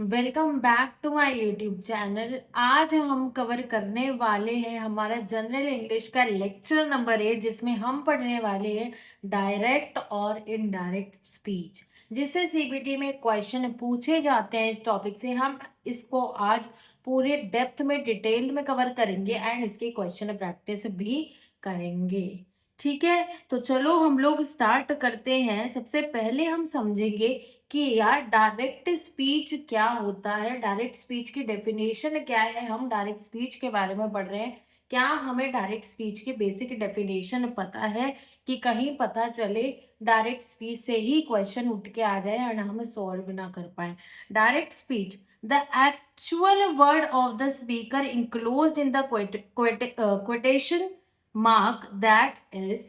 Welcome back to my YouTube channel. आज हम cover करने वाले हैं हमारा जनरल इंग्लिश का लेक्चर नंबर 8, जिसमें हम पढ़ने वाले हैं डायरेक्ट और इनडायरेक्ट स्पीच, जिससे सीबीटी में क्वेश्चन पूछे जाते हैं। इस टॉपिक से हम इसको आज पूरे डेप्थ में डिटेल में कवर करेंगे एंड इसकी क्वेश्चन प्रैक्टिस भी करेंगे। ठीक है, तो चलो हम लोग स्टार्ट करते हैं। सबसे पहले हम समझेंगे कि यार डायरेक्ट स्पीच क्या होता है, डायरेक्ट स्पीच की डेफिनेशन क्या है। हम डायरेक्ट स्पीच के बारे में पढ़ रहे हैं, क्या हमें डायरेक्ट स्पीच की बेसिक डेफिनेशन पता है कि कहीं पता चले डायरेक्ट स्पीच से ही क्वेश्चन उठ के आ जाए और हम सॉल्व ना कर पाए। Direct speech, the actual word of the speaker enclosed in the quotation mark, that is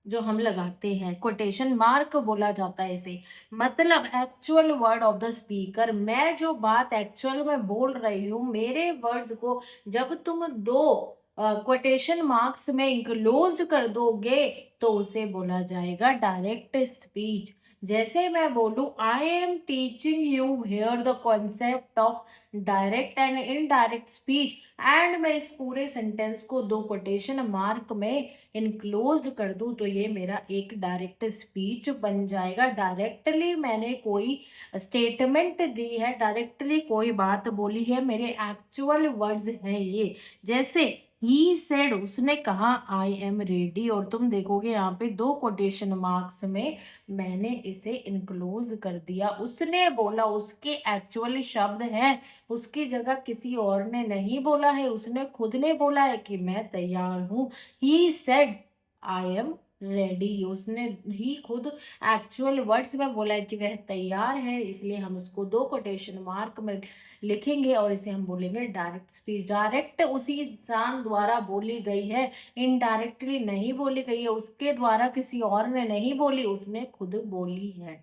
जो हम लगाते हैं कोटेशन मार्क बोला जाता है इसे। मतलब actual word of the speaker, मैं जो बात एक्चुअल में बोल रही हूँ, मेरे वर्ड्स को जब तुम दो कोटेशन मार्क्स में इंक्लोज्ड कर दोगे तो उसे बोला जाएगा डायरेक्ट स्पीच। जैसे मैं बोलूँ, I am teaching you here the concept of direct and indirect speech, and मैं इस पूरे सेंटेंस को दो कोटेशन मार्क में इनक्लोज्ड कर दूं तो ये मेरा एक डायरेक्ट स्पीच बन जाएगा। डायरेक्टली मैंने कोई स्टेटमेंट दी है, डायरेक्टली कोई बात बोली है, मेरे एक्चुअल वर्ड्स हैं ये। जैसे ही सेड, उसने कहा आई एम रेडी, और तुम देखोगे यहाँ पे दो कोटेशन मार्क्स में मैंने इसे इनक्लोज कर दिया। उसने बोला, उसके एक्चुअल शब्द हैं, उसकी जगह किसी और ने नहीं बोला है, उसने खुद ने बोला है कि मैं तैयार हूँ। He said I am ready, उसने ही खुद एक्चुअल वर्ड्स में बोला है कि वह तैयार है, इसलिए हम उसको दो कोटेशन मार्क में लिखेंगे और इसे हम बोलेंगे डायरेक्ट स्पीच। डायरेक्ट उसी इंसान द्वारा बोली गई है, इनडायरेक्टली नहीं बोली गई है, उसके द्वारा किसी और ने नहीं बोली, उसने खुद बोली है।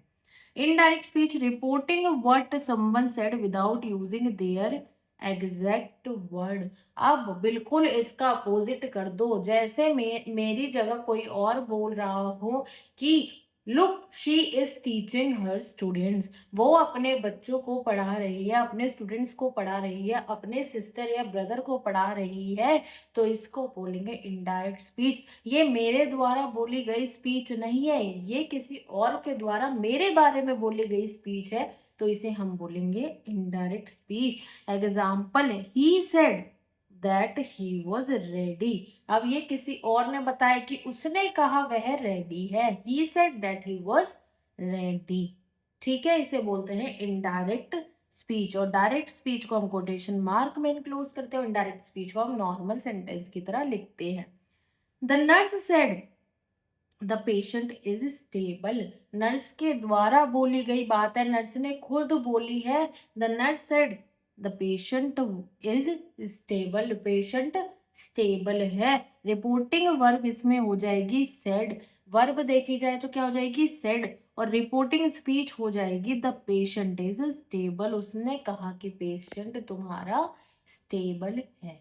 Indirect speech, reporting what someone said without using their exact word. अब बिल्कुल इसका अपोजिट कर दो। जैसे मेरी जगह कोई और बोल रहा हो कि look she is teaching her students, वो अपने बच्चों को पढ़ा रही है, अपने स्टूडेंट्स को पढ़ा रही है, अपने सिस्टर या ब्रदर को पढ़ा रही है, तो इसको बोलेंगे इनडायरेक्ट स्पीच। ये मेरे द्वारा बोली गई स्पीच नहीं है, ये किसी और के द्वारा मेरे बारे में बोली गई स्पीच है, तो इसे हम बोलेंगे indirect speech. Example, he said that he was ready. अब ये किसी और ने बताया कि उसने कहा वह रेडी है, ही said that he was ready. ठीक है, इसे बोलते हैं इनडायरेक्ट स्पीच। और डायरेक्ट स्पीच को हम कोटेशन मार्क में इनक्लोज करते हैं, इनडायरेक्ट स्पीच को हम नॉर्मल सेंटेंस की तरह लिखते हैं। The nurse said the patient is stable, nurse के द्वारा बोली गई बात है, नर्स ने खुद बोली है। The nurse said the patient is stable, patient stable है। रिपोर्टिंग वर्ब इसमें हो जाएगी सेड, वर्ब देखी जाए तो क्या हो जाएगी सेड, और रिपोर्टिंग स्पीच हो जाएगी द पेशेंट इज स्टेबल, उसने कहा कि पेशेंट तुम्हारा स्टेबल है।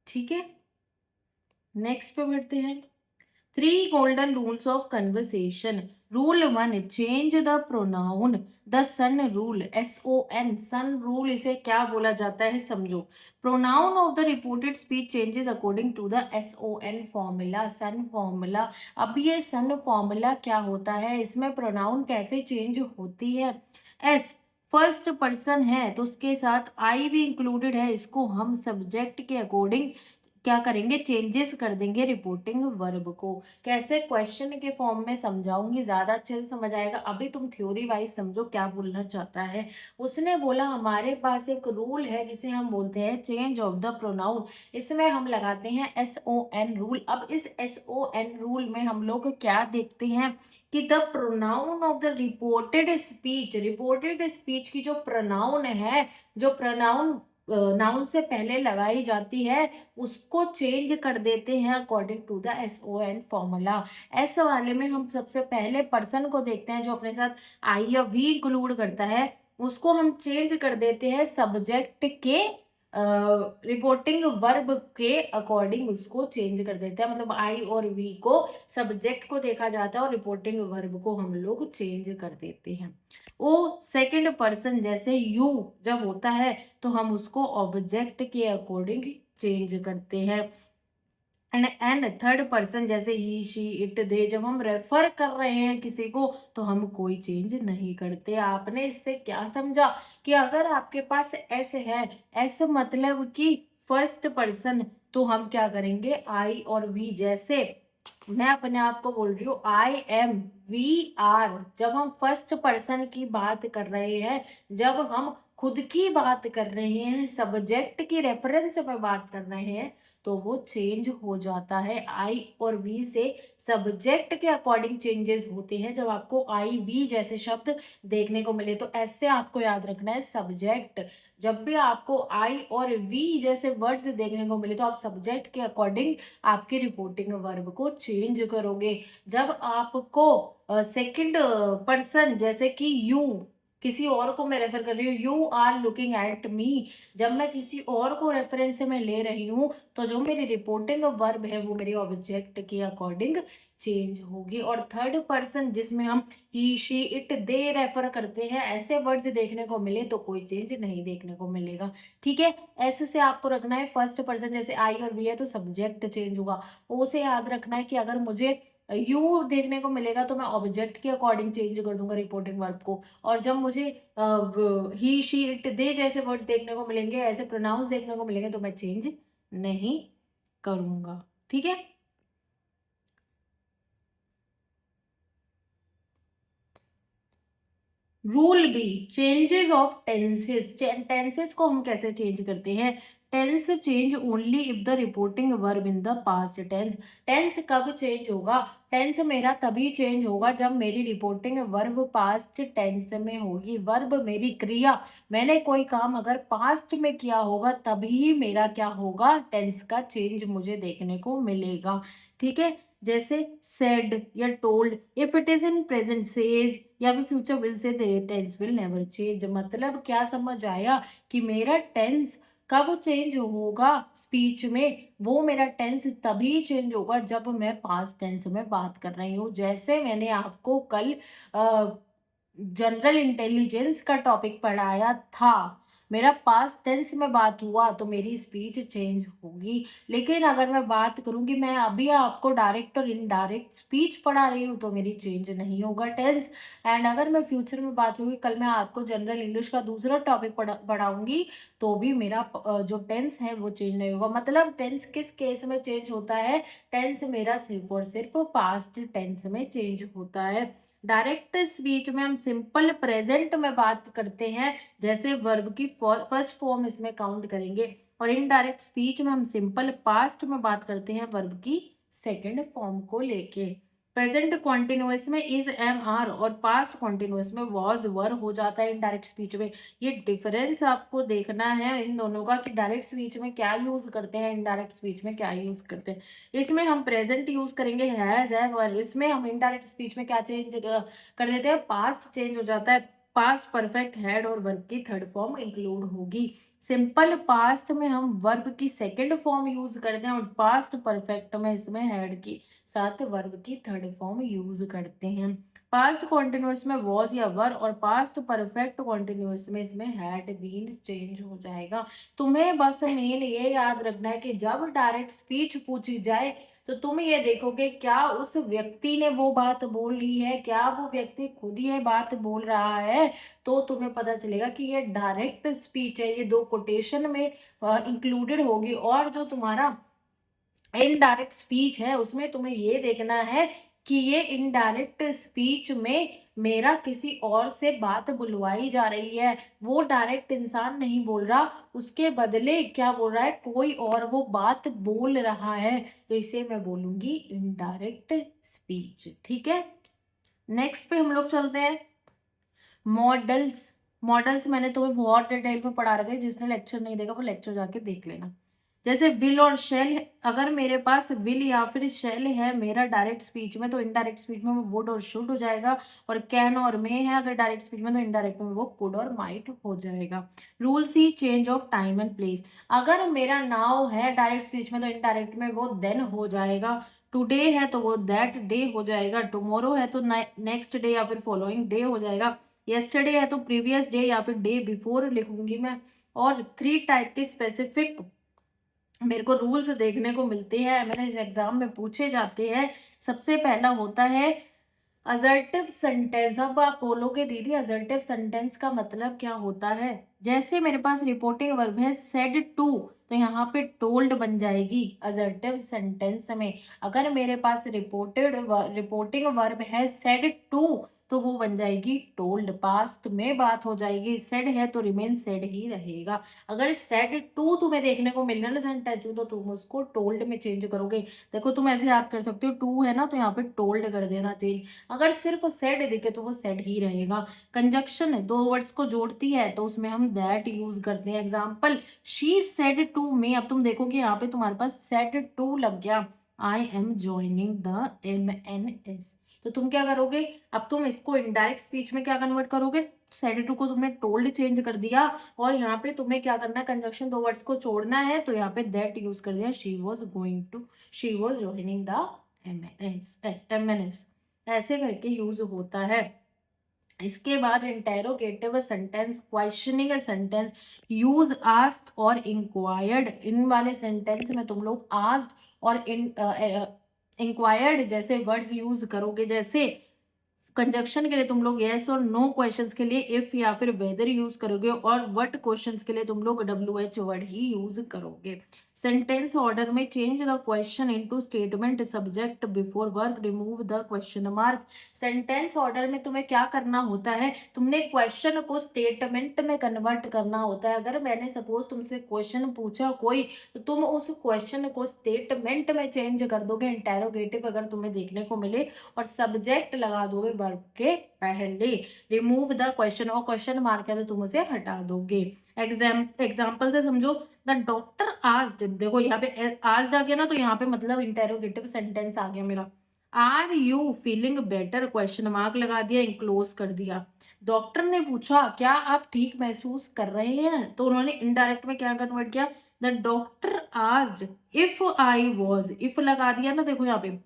ठीक है, नेक्स्ट पे बढ़ते हैं। Three golden rules of conversation. Rule one, change the pronoun. The son rule, SON, son rule, इसे क्या बोला जाता है समझो। Pronoun of the reported speech changes according to the SON formula, son formula. अब ये सन फॉर्मूला क्या होता है, इसमें प्रोनाउन कैसे चेंज होती है। एस फर्स्ट पर्सन है तो उसके साथ आई भी इंक्लूडेड है, इसको हम सब्जेक्ट के अकॉर्डिंग क्या करेंगे, चेंजेस कर देंगे रिपोर्टिंग वर्ब को। कैसे, क्वेश्चन के फॉर्म में समझाऊंगी, ज्यादा अच्छे से समझ आएगा। अभी तुम थ्योरी वाइज समझो क्या बोलना चाहता है। उसने बोला हमारे पास एक रूल है जिसे हम बोलते हैं चेंज ऑफ द प्रोनाउन, इसमें हम लगाते हैं SON रूल। अब इस SON रूल में हम लोग क्या देखते हैं कि the pronoun of the reported speech, reported speech की जो प्रोनाउन है, जो प्रोनाउन नाउन से पहले लगाई जाती है, उसको चेंज कर देते हैं according to the SON formula. S वाले में हम सबसे पहले पर्सन को देखते हैं जो अपने साथ आई या वी इंक्लूड करता है, उसको हम चेंज कर देते हैं सब्जेक्ट के रिपोर्टिंग वर्ब के अकॉर्डिंग उसको चेंज कर देते हैं। मतलब आई और वी को सब्जेक्ट को देखा जाता है और रिपोर्टिंग वर्ब को हम लोग चेंज कर देते हैं। वो सेकंड पर्सन जैसे यू जब होता है तो हम उसको ऑब्जेक्ट के अकॉर्डिंग चेंज करते हैं। एंड थर्ड पर्सन जैसे ही शी इट दे जब हम रेफर कर रहे हैं किसी को तो हम कोई चेंज नहीं करते। आपने इससे क्या समझा कि अगर आपके पास एस है, एस मतलब कि फर्स्ट पर्सन, तो हम क्या करेंगे आई और वी जैसे मैं अपने आप को बोल रही हूँ आई एम, वी आर, जब हम फर्स्ट पर्सन की बात कर रहे हैं, जब हम खुद की बात कर रहे हैं, सब्जेक्ट की रेफरेंस में बात कर रहे हैं, तो वो चेंज हो जाता है। आई और वी से सब्जेक्ट के अकॉर्डिंग चेंजेस होते हैं। जब आपको आई वी जैसे शब्द देखने को मिले तो ऐसे आपको याद रखना है सब्जेक्ट। जब भी आपको आई और वी जैसे वर्ड्स देखने को मिले तो आप सब्जेक्ट के अकॉर्डिंग आपकी रिपोर्टिंग वर्ब को चेंज करोगे। जब आपको सेकंड पर्सन जैसे कि यू, किसी और को मैं रेफर कर रही हूँ, you are looking at me, जब मैं किसी और को रेफरेंस में ले रही हूँ तो जो मेरी रिपोर्टिंग वर्ब है वो मेरे ऑब्जेक्ट के अकॉर्डिंग चेंज होगी। और थर्ड पर्सन जिसमें हम ही शी इट दे रेफर करते हैं, ऐसे वर्ड्स देखने को मिले तो कोई चेंज नहीं देखने को मिलेगा। ठीक है, ऐसे से आपको रखना है। फर्स्ट पर्सन जैसे आई और वी है तो सब्जेक्ट चेंज होगा। ओ से याद रखना है कि अगर मुझे यू देखने को मिलेगा तो मैं ऑब्जेक्ट के अकॉर्डिंग चेंज कर दूंगा रिपोर्टिंग वर्ब को। और जब मुझे ही शी इट दे जैसे वर्ड्स देखने को मिलेंगे, ऐसे प्रोनाउंस देखने को मिलेंगे, तो मैं चेंज नहीं करूंगा। ठीक है, rule B changes of tenses. Tenses को हम कैसे चेंज करते हैं? Tense change only if the reporting verb in the past tense. Tense कब चेंज होगा? टेंस मेरा तभी चेंज होगा जब मेरी रिपोर्टिंग वर्ब पास्ट टेंस में होगी। वर्ब मेरी क्रिया, मैंने कोई काम अगर पास्ट में किया होगा तभी मेरा क्या होगा, टेंस का चेंज मुझे देखने को मिलेगा। ठीक है, जैसे सेड या told, if it is in present says, या फिर future will say tense will never change. मतलब क्या समझ आया कि मेरा टेंस कब चेंज होगा स्पीच में? वो मेरा टेंस तभी चेंज होगा जब मैं पास्ट टेंस में बात कर रही हूँ। जैसे मैंने आपको कल जनरल इंटेलिजेंस का टॉपिक पढ़ाया था, मेरा पास्ट टेंस में बात हुआ तो मेरी स्पीच चेंज होगी। लेकिन अगर मैं बात करूंगी, मैं अभी आपको डायरेक्ट और इनडायरेक्ट स्पीच पढ़ा रही हूँ तो मेरी चेंज नहीं होगा टेंस। एंड अगर मैं फ्यूचर में बात करूंगी, कल मैं आपको जनरल इंग्लिश का दूसरा टॉपिक पढ़ाऊंगी, तो भी मेरा जो टेंस है वो चेंज नहीं होगा। मतलब टेंस किस केस में चेंज होता है? टेंस मेरा सिर्फ और सिर्फ पास्ट टेंस में चेंज होता है। डायरेक्ट स्पीच में हम सिंपल प्रेजेंट में बात करते हैं, जैसे वर्ब की फर्स्ट फॉर्म इसमें काउंट करेंगे। और इनडायरेक्ट स्पीच में हम सिंपल पास्ट में बात करते हैं वर्ब की सेकंड फॉर्म को लेके। प्रेजेंट कॉन्टिन्यूअस में इज एम आर और पास्ट कॉन्टिन्यूअस में वॉज वर हो जाता है इनडायरेक्ट स्पीच में। ये डिफरेंस आपको देखना है इन दोनों का कि डायरेक्ट स्पीच में क्या यूज करते हैं, इनडायरेक्ट स्पीच में क्या यूज करते हैं। इसमें हम प्रेजेंट यूज करेंगे हैज है, और इसमें हम इनडायरेक्ट स्पीच में क्या चेंज कर देते हैं, पास्ट चेंज हो जाता है। पास्ट परफेक्ट हैड और वर्ब की थर्ड फॉर्म इंक्लूड होगी। सिंपल पास्ट में हम वर्ब की सेकंड फॉर्म यूज करते हैं और पास्ट परफेक्ट में इसमें हैड की साथ वर्ब की थर्ड फॉर्म यूज करते हैं। पास्ट कॉन्टिन्यूअस में वॉज या वर और पास्ट परफेक्ट कॉन्टिन्यूअस में इसमें हैड बीन चेंज हो जाएगा। तुम्हें बस मेन ये याद रखना है कि जब डायरेक्ट स्पीच पूछी जाए तो तुम ये देखोगे क्या उस व्यक्ति ने वो बात बोल ली है, क्या वो व्यक्ति खुद ये बात बोल रहा है, तो तुम्हें पता चलेगा कि ये डायरेक्ट स्पीच है। ये दो कोटेशन में इंक्लूडेड होगी। और जो तुम्हारा इनडायरेक्ट स्पीच है उसमें तुम्हें ये देखना है कि ये इनडायरेक्ट स्पीच में मेरा किसी और से बात बुलवाई जा रही है, वो डायरेक्ट इंसान नहीं बोल रहा, उसके बदले क्या बोल रहा है, कोई और वो बात बोल रहा है, तो इसे मैं बोलूंगी इनडायरेक्ट स्पीच। ठीक है, नेक्स्ट पे हम लोग चलते हैं मॉडल्स। मॉडल्स मैंने तुम्हें बहुत डिटेल में पढ़ा रखा है, जिसने लेक्चर नहीं देखा वो लेक्चर जाके देख लेना। जैसे विल और शेल, अगर मेरे पास विल या फिर शेल है मेरा डायरेक्ट स्पीच में, तो इनडायरेक्ट स्पीच में वो वुड और शुड हो जाएगा। और कैन और मे है अगर डायरेक्ट स्पीच में, तो इनडायरेक्ट में वो कुड और माइट हो जाएगा। Rule C, change of time and place, अगर मेरा नाउ है डायरेक्ट स्पीच में, तो इनडायरेक्ट में वो देन हो जाएगा। टुडे है तो वो दैट डे हो जाएगा। टुमारो है तो नेक्स्ट डे या फिर फॉलोइंग डे हो जाएगा। यस्टरडे है तो प्रीवियस डे या फिर डे बिफोर लिखूंगी मैं। और 3 टाइप के स्पेसिफिक मेरे को रूल्स देखने को मिलते हैं, मैंने इस एग्जाम में पूछे जाते हैं। सबसे पहला होता है असर्टिव सेंटेंस। अब आप बोलोगे दीदी असर्टिव सेंटेंस का मतलब क्या होता है? जैसे मेरे पास रिपोर्टिंग वर्ब है सेड टू, तो यहाँ पे टोल्ड बन जाएगी असर्टिव सेंटेंस में। अगर मेरे पास रिपोर्टिंग वर्ब है सेड टू, तो वो बन जाएगी टोल्ड। पास्ट में बात हो जाएगी, सेड है तो रिमेन सेड ही रहेगा। अगर सेड टू तुम्हें देखने को मिल रहा है सेंटेंस, तो तुम उसको टोल्ड में चेंज करोगे। देखो तुम ऐसे याद कर सकते हो, टू है ना तो यहाँ पे टोल्ड कर देना चेंज। अगर सिर्फ सेड दिखे तो वो सेड ही रहेगा। कंजक्शन है, दो वर्ड्स को जोड़ती है, तो उसमें हम दैट यूज करते हैं। Example, she said to me, अब तुम देखोगे यहाँ पे तुम्हारे पास सेड टू लग गया। I am joining the MNS, तो तुम क्या करोगे? अब तुम इसको इनडायरेक्ट स्पीच में क्या कन्वर्ट करोगे? सेड टू को तुमने टोल्ड चेंज कर दिया, और यहाँ पे तुम्हें क्या करना है, कंजक्शन दो वर्ड्स को छोड़ना है, तो यहाँ पे दैट यूज कर दिया। She was joining the MNS, ऐसे करके यूज होता है। इसके बाद interrogative sentence, questioning sentence, use asked और इंक्वायर्ड। इन वाले सेंटेंस में तुम लोग आस्क्ड और इंक्वायर्ड जैसे वर्ड्स यूज करोगे। जैसे कंजक्शन के लिए तुम लोग यस और नो, क्वेश्चंस के लिए इफ या फिर वेदर यूज करोगे, और व्हाट क्वेश्चंस के लिए तुम लोग WH वर्ड ही यूज करोगे। सेंटेंस ऑर्डर में change the question into statement subject before work, remove the question mark. Sentence order में तुम्हें क्या करना होता है, तुमने क्वेश्चन को स्टेटमेंट में कन्वर्ट करना होता है। अगर मैंने सपोज तुमसे क्वेश्चन पूछा कोई, तो तुम उस क्वेश्चन को स्टेटमेंट में चेंज कर दोगे, इंटेरोगेटिव अगर तुम्हें देखने को मिले, और सब्जेक्ट लगा दोगे वर्ब के पहले। रिमूव द क्वेश्चन, और क्वेश्चन मार्क है तो तुम उसे हटा दोगे। एग्जाम्पल से समझो, द डॉक्टर आस्क्ड, देखो यहाँ पे आस्क्ड आ गया ना, तो यहाँ पे मतलब इंटेरोगेटिव सेंटेंस आ गया मेरा। Are you feeling better, question mark लगा दिया, इनक्लोज कर दिया। डॉक्टर ने पूछा क्या आप ठीक महसूस कर रहे हैं, तो उन्होंने इनडायरेक्ट में क्या कन्वर्ट किया, the doctor asked if I was, if लगा दिया ना, देखो यहाँ पे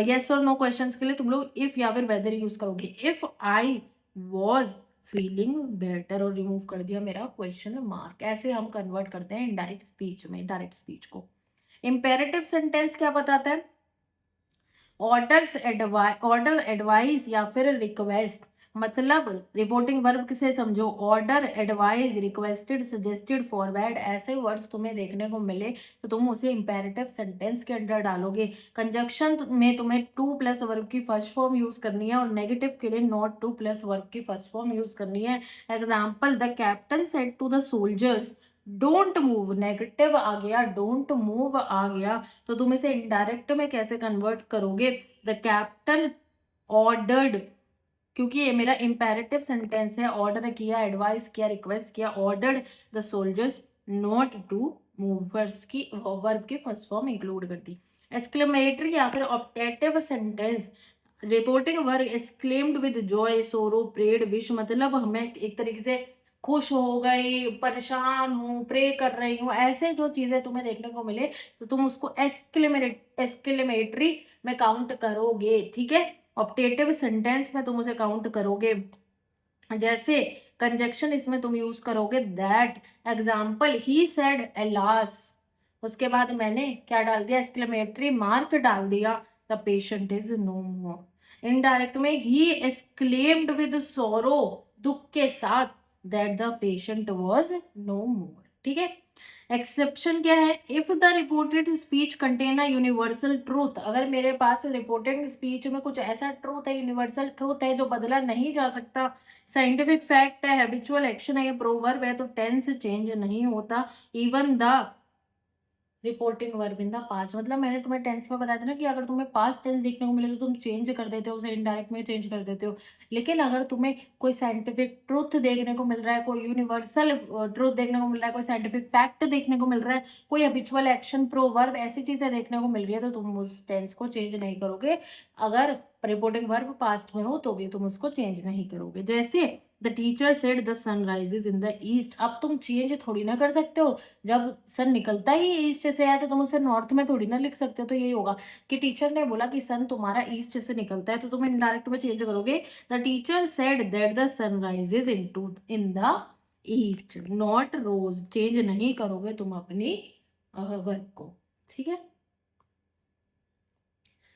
यस और नो क्वेश्चंस के लिए तुम लोग इफ या फिर वेदर यूज करोगे। If I was feeling better, और रिमूव कर दिया मेरा क्वेश्चन मार्क। ऐसे हम कन्वर्ट करते हैं इनडायरेक्ट स्पीच में डायरेक्ट स्पीच को। इंपेरेटिव सेंटेंस क्या बताता है? ऑर्डर, एडवाइस या फिर रिक्वेस्ट। मतलब रिपोर्टिंग वर्ब से समझो, order, advice, requested, suggested, forward, ऐसे वर्ड्स तुम्हें देखने को मिले तो तुम उसे इंपेरेटिव सेंटेंस के अंदर डालोगे। कंजक्शन में तुम्हें टू प्लस वर्ब की फर्स्ट फॉर्म यूज करनी है, और नेगेटिव के लिए नॉट टू प्लस वर्ब की फर्स्ट फॉर्म यूज करनी है। Example, the captain said to the soldiers don't move, negative आ गया, डोंट मूव आ गया, तो तुम इसे इनडायरेक्ट में कैसे कन्वर्ट करोगे? द कैप्टन ऑर्डर्ड, क्योंकि ये मेरा इंपेरेटिव सेंटेंस है, ऑर्डर किया, एडवाइस किया, रिक्वेस्ट किया, ordered the soldiers not to move, verb की फर्स्ट फॉर्म इंक्लूड कर दी। एक्सक्लेमेटरी या फिर optative sentence, reporting verb exclaimed with joy, sorrow, prayed, wish, मतलब हमें एक तरीके से खुश हो गई, परेशान हूँ, प्रे कर रही हूँ, ऐसे जो चीजें तुम्हें देखने को मिले, तो तुम उसको एक्सक्लेमेटरी में काउंट करोगे। ठीक है, ऑप्टेटिव सेंटेंस में तुम उसे काउंट करोगे। जैसे कंजक्शन इसमें तुम यूज करोगे that. Example, he said alas, उसके बाद मैंने क्या डाल दिया, एक्सक्लेमेटरी मार्क डाल दिया, the patient is no more. Indirect में ही एक्सक्लेम्ड विद सोरो, दुख के साथ, that the patient was no more. ठीक है, एक्सेप्शन क्या है? If the reported speech contain a universal truth, अगर मेरे पास रिपोर्टेड स्पीच में कुछ ऐसा ट्रूथ है, यूनिवर्सल ट्रूथ है जो बदला नहीं जा सकता, साइंटिफिक फैक्ट है, हैबिचुअल एक्शन है, प्रोवर्ब है, तो टेंस चेंज नहीं होता। Even the reporting verb in the past, मतलब मैंने तुम्हें टेंस में बताया था ना कि अगर तुम्हें पास्ट टेंस देखने को मिलेगा तो तुम चेंज कर देते हो, उसे इनडायरेक्ट में चेंज कर देते हो। लेकिन अगर तुम्हें कोई साइंटिफिक ट्रुथ देखने को मिल रहा है, कोई यूनिवर्सल ट्रुथ देखने को मिल रहा है, कोई साइंटिफिक फैक्ट देखने को मिल रहा है, कोई हैबिचुअल एक्शन, प्रोवर्ब, ऐसी चीजें देखने को मिल रही है, तो तुम उस टेंस को चेंज नहीं करोगे। अगर रिपोर्टिंग वर्ब पास्ट में हो तो भी तुम उसको चेंज नहीं करोगे। जैसे the teacher said the sun rises in the east, अब तुम चेंज थोड़ी ना कर सकते हो, जब सन निकलता ही ईस्ट से है तो तुम उसे नॉर्थ में थोड़ी ना लिख सकते हो। तो यही होगा कि टीचर ने बोला कि सन तुम्हारा ईस्ट से निकलता है, तो तुम इनडायरेक्ट में चेंज करोगे, the teacher said that the sun rises in the east, not rose. Change नहीं करोगे तुम अपनी वर्क को। ठीक है,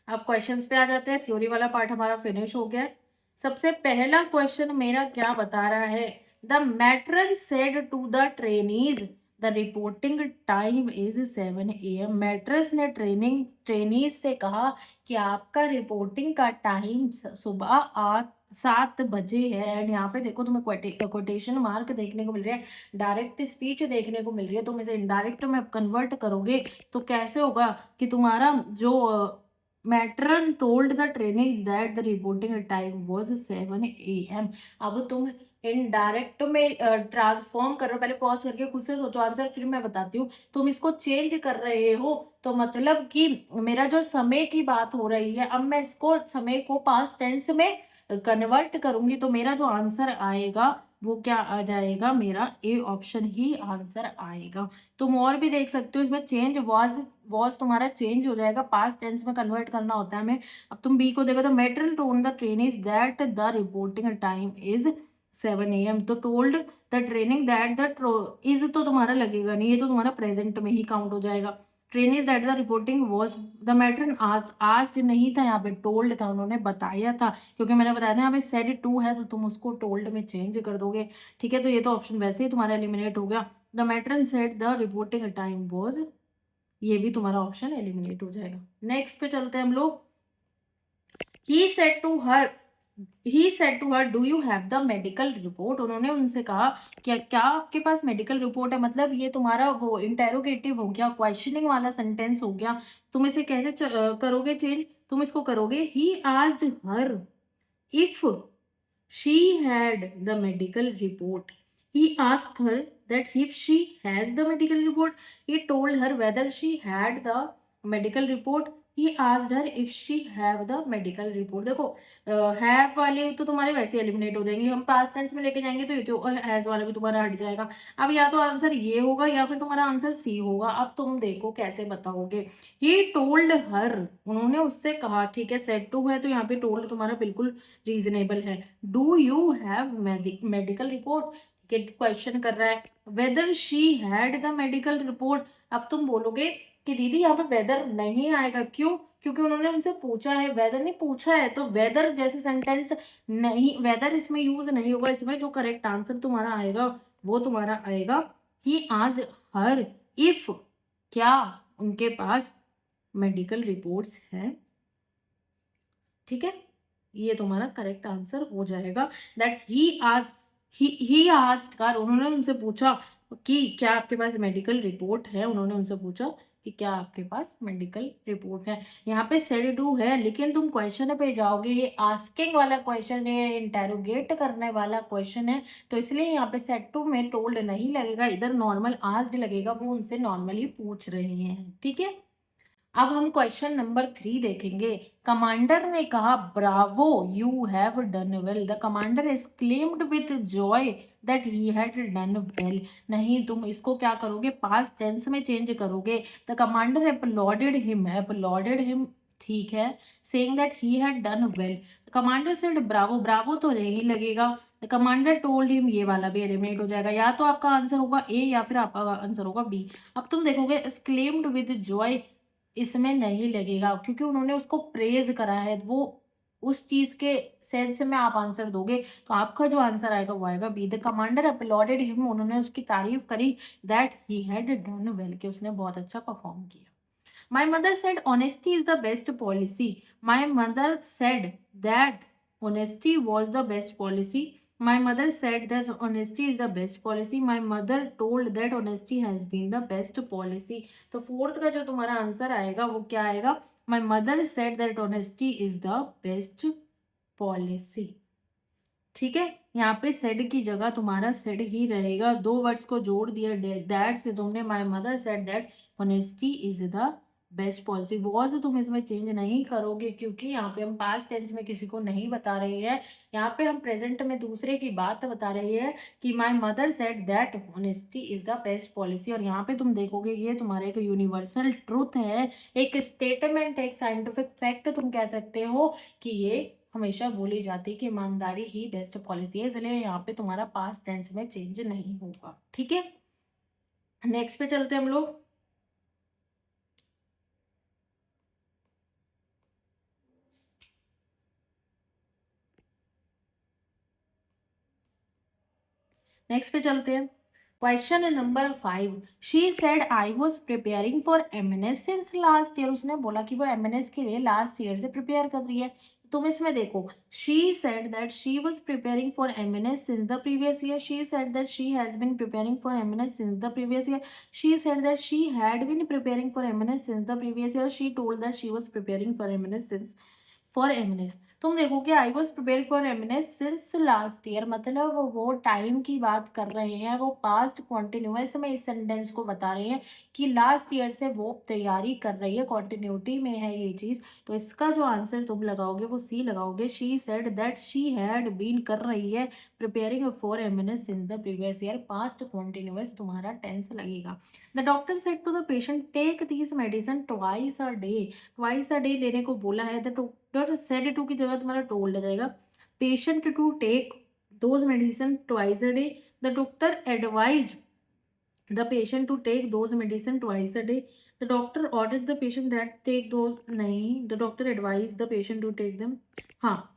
अब क्वेश्चंस पे आ जाते हैं। थ्योरी वाला पार्ट हमारा फिनिश हो गया है। सबसे पहला क्वेश्चन मेरा क्या बता रहा है, the matron said to the trainees the reporting time is 7 AM। Matron ने ट्रेनीज से कहा कि आपका रिपोर्टिंग का टाइम सुबह 7 बजे है। एंड यहाँ पे देखो तुम्हें कोटेशन मार्क देखने को मिल रहा है, डायरेक्ट स्पीच देखने को मिल रही है। तुम इसे इनडायरेक्ट में कन्वर्ट करोगे तो कैसे होगा कि तुम्हारा जो matron told the training that the reporting time was 7 AM। अब तुम इनडायरेक्ट में ट्रांसफॉर्म कर रहे हो, पहले पॉज करके खुद से सोचो आंसर, फिर मैं बताती हूँ। तुम इसको चेंज कर रहे हो तो मतलब कि मेरा जो समय की बात हो रही है, अब मैं इसको समय को पास्ट टेंस में कन्वर्ट करूंगी तो मेरा जो आंसर आएगा वो क्या आ जाएगा, मेरा ए ऑप्शन ही आंसर आएगा। तुम और भी देख सकते हो, इसमें चेंज वॉज तुम्हारा चेंज हो जाएगा, पास्ट टेंस में कन्वर्ट करना होता है हमें। अब तुम बी को देखो तो मेटरल told the train is that the reporting time is 7 AM। तो told the training that the is तो तुम्हारा लगेगा नहीं, ये तो तुम्हारा प्रेजेंट में ही काउंट हो जाएगा। Train is that the reporting was the matron asked नहीं था, यहाँ पे टोल्ड था, उन्होंने बताया था, क्योंकि मैंने बताया था यहाँ पे सेड टू है तो तुम उसको टोल्ड में चेंज कर दोगे। ठीक है, तो ये तो ऑप्शन वैसे ही तुम्हारा एलिमिनेट हो गया। The matron said the reporting time was, ये भी तुम्हारा ऑप्शन एलिमिनेट हो जाएगा। नेक्स्ट पे चलते हैं हम लोग। He said to her do you have the medical report. उन्होंने उनसे कहा क्या क्या आपके पास मेडिकल रिपोर्ट है, मतलब ये तुम्हारा वो इंटेरोगेटिव हो गया, क्वेश्चनिंग वाला सेंटेंस हो गया। तुम इसे कैसे करोगे चेंज, तुम इसको करोगे he asked her if she had the medical report. He asked her that if she has the medical report. He told her whether she had the medical report. He asked her if she have the medical report. देखो have वाले तो तुम्हारे वैसे eliminate हो जाएंगे, हम past tense में लेके जाएंगे तो ये तो हैज वाला भी तुम्हारा हट जाएगा। अब या तो आंसर ये होगा या फिर तुम्हारा आंसर सी होगा। अब तुम देखो कैसे बताओगे। ही टोल्ड हर, उन्होंने उससे कहा, ठीक है, सेड टू है तो यहाँ पे टोल्ड तुम्हारा बिल्कुल रीजनेबल है। Do you have medical report, question कर रहा है whether she had the medical report. अब तुम बोलोगे कि दीदी यहाँ पे वेदर नहीं आएगा, क्यों, क्योंकि उन्होंने उनसे पूछा है, वेदर नहीं पूछा है, तो वेदर जैसे सेंटेंस नहीं, वेदर इसमें यूज नहीं होगा। इसमें जो करेक्ट आंसर तुम्हारा आएगा वो तुम्हारा आएगा ही आज हर इफ, क्या उनके पास मेडिकल रिपोर्ट्स हैं। ठीक है, ये तुम्हारा करेक्ट आंसर हो जाएगा। दैट ही आस्क्ड कार, उन्होंने उनसे पूछा कि क्या आपके पास मेडिकल रिपोर्ट है, उन्होंने उनसे पूछा कि क्या आपके पास मेडिकल रिपोर्ट है। यहाँ पे सेड टू है लेकिन तुम क्वेश्चन पे जाओगे, ये आस्किंग वाला क्वेश्चन है, इंटेरोगेट करने वाला क्वेश्चन है, तो इसलिए यहाँ पे सेड टू में टोल्ड नहीं लगेगा, इधर नॉर्मल आस्क्ड लगेगा, वो उनसे नॉर्मली पूछ रहे हैं। ठीक है, अब हम क्वेश्चन नंबर 3 देखेंगे। कमांडर ने कहा Bravo you have done well. The commander exclaimed with Joy that he had done well. नहीं, तुम इसको क्या करोगे, पास्ट टेंस में चेंज करोगे। द कमांडर अपलॉडेड हिम, ठीक है, saying that he had done well. Commander said Bravo, Bravo तो नहीं लगेगा। द कमांडर टोल्ड हिम, ये वाला भी एलिमिनेट हो जाएगा। या तो आपका आंसर होगा ए या फिर आपका आंसर होगा बी। अब तुम देखोगे एक्सक्लेम्ड विद जॉय, इसमें नहीं लगेगा क्योंकि उन्होंने उसको प्रेज करा है, वो उस चीज के सेंस में आप आंसर दोगे, तो आपका जो आंसर आएगा वो आएगा B. The commander applauded him, उन्होंने उसकी तारीफ करी that he had done well, कि उसने बहुत अच्छा परफॉर्म किया। My mother said honesty is the best policy. My mother said that honesty was the best policy. My mother said that honesty is the best policy. My mother told that honesty has been the best policy. तो fourth का जो तुम्हारा answer आएगा वो क्या आएगा? My mother said that honesty is the best policy. ठीक है, यहाँ पे सेड की जगह तुम्हारा सेड ही रहेगा, दो वर्ड्स को जोड़ दिया दैट से तुमने, my mother said that honesty is the best policy. बहुत से तुम इसमें चेंज नहीं करोगे क्योंकि यहाँ पे हम पास्ट टेंस में किसी को नहीं बता रहे हैं, यहाँ पे हम प्रेजेंट में दूसरे की बात बता रहे हैं कि my mother said that honesty is the best policy. और यहाँ पे तुम देखोगे ये तुम्हारा एक यूनिवर्सल ट्रूथ है, एक स्टेटमेंट, एक साइंटिफिक फैक्ट तुम कह सकते हो कि ये हमेशा बोली जाती है कि ईमानदारी ही बेस्ट पॉलिसी है, इसलिए यहाँ पे तुम्हारा पास्ट टेंस में चेंज नहीं होगा। ठीक है, नेक्स्ट पे चलते हैं हम लोग। नेक्स्ट पे चलते हैं, question number 5। She said I was preparing for MNS since last year. उसने बोला कि वो एमएनएस के लिए लास्ट ईयर से प्रिपेयर कर रही है। तुम इसमें देखो, she said that she was preparing for MNS since the previous year, she said that she has been preparing for MNS since the previous year, she said that she had been preparing for MNS since the previous year, she told that she was preparing for MNS since for MNS. तुम देखो कि I was prepare for MNS since last year, मतलब वो time की बात कर रहे हैं, वो पास्ट कॉन्टिन्यूस में इस सेंटेंस को बता रहे हैं कि लास्ट ईयर से वो तैयारी कर रही है, कॉन्टिन्यूटी में है ये चीज़। तो इसका जो आंसर तुम लगाओगे वो सी लगाओगे। She said that she had been कर रही है preparing for MNS since the previous year, past continuous तुम्हारा टेंस लगेगा। The doctor said to the patient take this medicine twice a day, twice a day लेने को बोला है। The doctor said to की जगह तुम्हारा टोल्ड आ जाएगा। Patient to take those medicine twice a day, the doctor advise the patient to take those medicine twice a day, the doctor ordered the patient that take those, नहीं, the doctor advise the patient to take them. हाँ,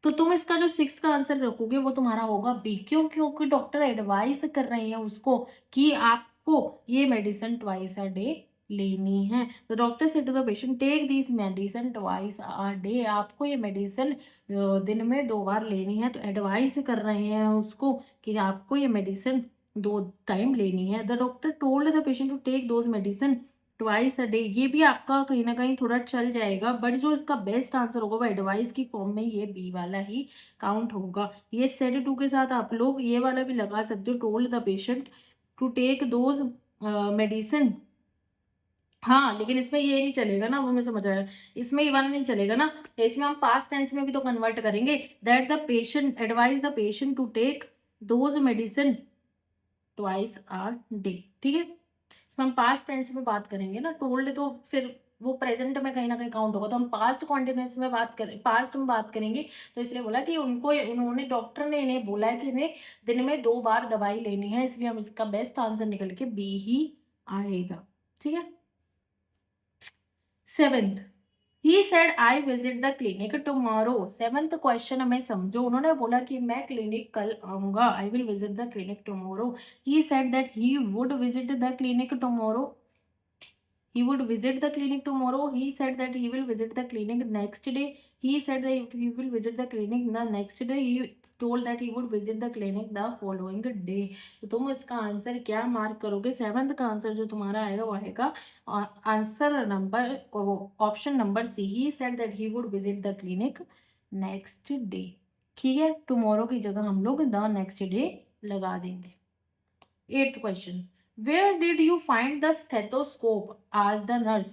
तो तुम इसका जो 6 का answer रखोगे वो तुम्हारा होगा बी, क्यों? क्योंकि डॉक्टर एडवाइस कर रहे हैं उसको कि आपको ये मेडिसिन ट्वाइस अ डे लेनी है। तो doctor said to the patient take this medicine twice a day, आपको ये मेडिसिन दिन में 2 बार लेनी है। तो एडवाइस कर रहे हैं उसको कि आपको ये मेडिसिन 2 टाइम लेनी है। The doctor told the patient to take those medicine twice a day, ये भी आपका कहीं ना कहीं थोड़ा चल जाएगा, बट जो इसका बेस्ट आंसर होगा वो एडवाइस की फॉर्म में ये बी वाला ही काउंट होगा। ये सेड टू के साथ आप लोग ये वाला भी लगा सकते हो, told the patient to take those medicine. हाँ, लेकिन इसमें ये नहीं चलेगा ना, वो मैं समझ आया, इसमें ये वाला नहीं चलेगा ना, इसमें हम पास्ट टेंस में भी तो कन्वर्ट करेंगे। That the patient advise the patient to take those medicine twice a day. ठीक है, इसमें हम पास्ट टेंस में बात करेंगे ना, टोल्ड तो फिर वो प्रेजेंट में कहीं ना कहीं काउंट होगा, तो हम पास्ट कॉन्टिन्यूस में बात करें, पास्ट में बात करेंगे। तो इसलिए बोला कि उनको, उन्होंने, डॉक्टर ने इन्हें बोला है कि इन्हें दिन में 2 बार दवाई लेनी है, इसलिए हम इसका बेस्ट आंसर निकल के बी ही आएगा। ठीक है, 7th, he said I visit the clinic tomorrow. 7th question हमें समझो, उन्होंने बोला कि मैं क्लिनिक कल आऊंगा, I will visit the clinic tomorrow. He said that he would visit the clinic tomorrow, he would visit the clinic tomorrow. He said that he will visit the clinic next day. He said that he will visit the clinic the next day. He told that he would visit the clinic the following day. तो तुम इसका answer क्या mark करोगे? 7th का answer जो तुम्हारा आएगा वो आएगा answer number, option number C. He said that he would visit the clinic next day. ठीक है, टुमारो की जगह हम लोग द नेक्स्ट डे लगा देंगे। 8th question. Where did you find the stethoscope? Asked the nurse.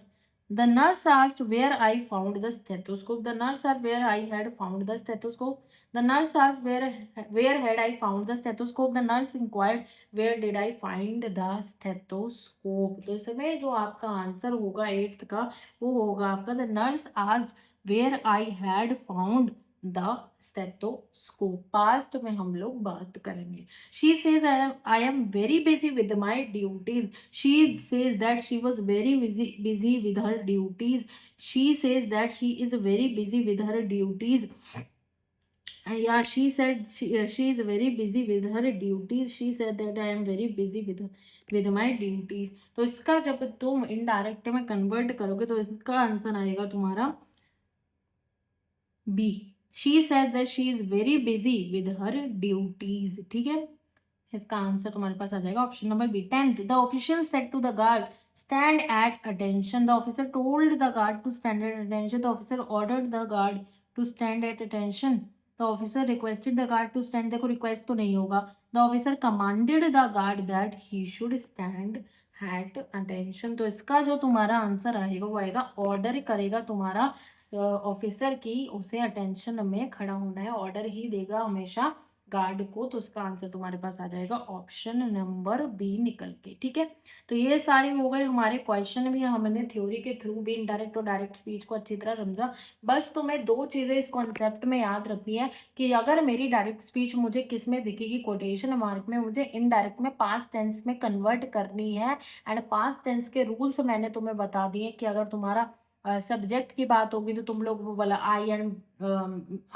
The nurse asked where I found the stethoscope. The nurse asked where I had found the stethoscope. The nurse asked where had I found the stethoscope. The nurse inquired where did I find the stethoscope. तो इसमें जो आपका answer होगा 8th का वो होगा आपका the nurse asked where I had found the stethoscope. Past में हम लोग बात करेंगे। She says I am very busy with my duties. She says that she was very busy with her duties. She says that she is very busy with her duties. या she said she is very busy with her duties. She said that I am very busy with my duties. तो इसका जब तुम indirect में convert करोगे तो इसका answer आएगा तुम्हारा B. She said that she is very busy with her duties. ठीक है, इसका आंसर तुम्हारे पास आ जाएगा option number B. 10th, the official said to the guard stand at attention. The officer told the guard to stand at attention. The officer ordered the guard to stand at attention. The officer requested the guard to stand, देखो request तो नहीं होगा। The officer commanded the guard that he should stand at attention. तो इसका जो तुम्हारा answer आएगा वो आएगा ऑर्डर करेगा तुम्हारा ऑफिसर की उसे अटेंशन में खड़ा होना है, ऑर्डर ही देगा हमेशा गार्ड को। तो इसका आंसर तुम्हारे पास आ जाएगा ऑप्शन नंबर बी निकल के। ठीक है, तो ये सारे हो गए हमारे क्वेश्चन भी, हमने थ्योरी के थ्रू भी इनडायरेक्ट और डायरेक्ट स्पीच को अच्छी तरह समझा। बस तुम्हें दो चीज़ें इस कॉन्सेप्ट में याद रखनी है कि अगर मेरी डायरेक्ट स्पीच मुझे किस में दिखेगी, कोटेशन मार्क में, मुझे इनडायरेक्ट में पास्ट टेंस में कन्वर्ट करनी है। एंड पास्ट टेंस के रूल्स मैंने तुम्हें बता दिए कि अगर तुम्हारा सब्जेक्ट की बात होगी तो तुम लोग वो वाला आई एंड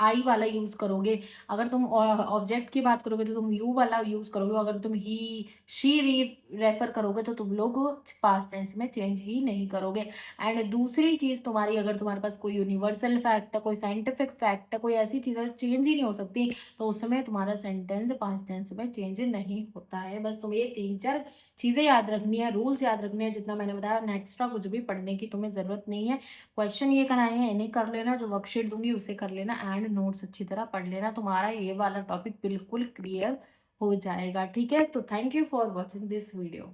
आई वाला यूज़ करोगे। अगर तुम ऑब्जेक्ट की बात करोगे तो तुम यू वाला यूज़ करोगे। अगर तुम ही शी री रेफर करोगे तो तुम लोग पास्ट टेंस में चेंज ही नहीं करोगे। एंड दूसरी चीज़ तुम्हारी, अगर तुम्हारे पास कोई यूनिवर्सल फैक्ट है, कोई साइंटिफिक फैक्ट है, कोई ऐसी चीज़ है चेंज ही नहीं हो सकती, तो उसमें तुम्हारा सेंटेंस पास्ट टेंस में चेंज नहीं होता है। बस तुम्हें ये 3-4 चीज़ें याद रखनी है, रूल्स याद रखने हैं, जितना मैंने बताया। एक्स्ट्रा कुछ भी पढ़ने की तुम्हें ज़रूरत नहीं है। क्वेश्चन ये कराए हैं, इन्हें कर लेना, जो वर्कशीट दूंगी उसे कर लेना, एंड नोट्स अच्छी तरह पढ़ लेना, तुम्हारा ये वाला टॉपिक बिल्कुल क्लियर हो जाएगा। ठीक है, तो thank you for watching this video.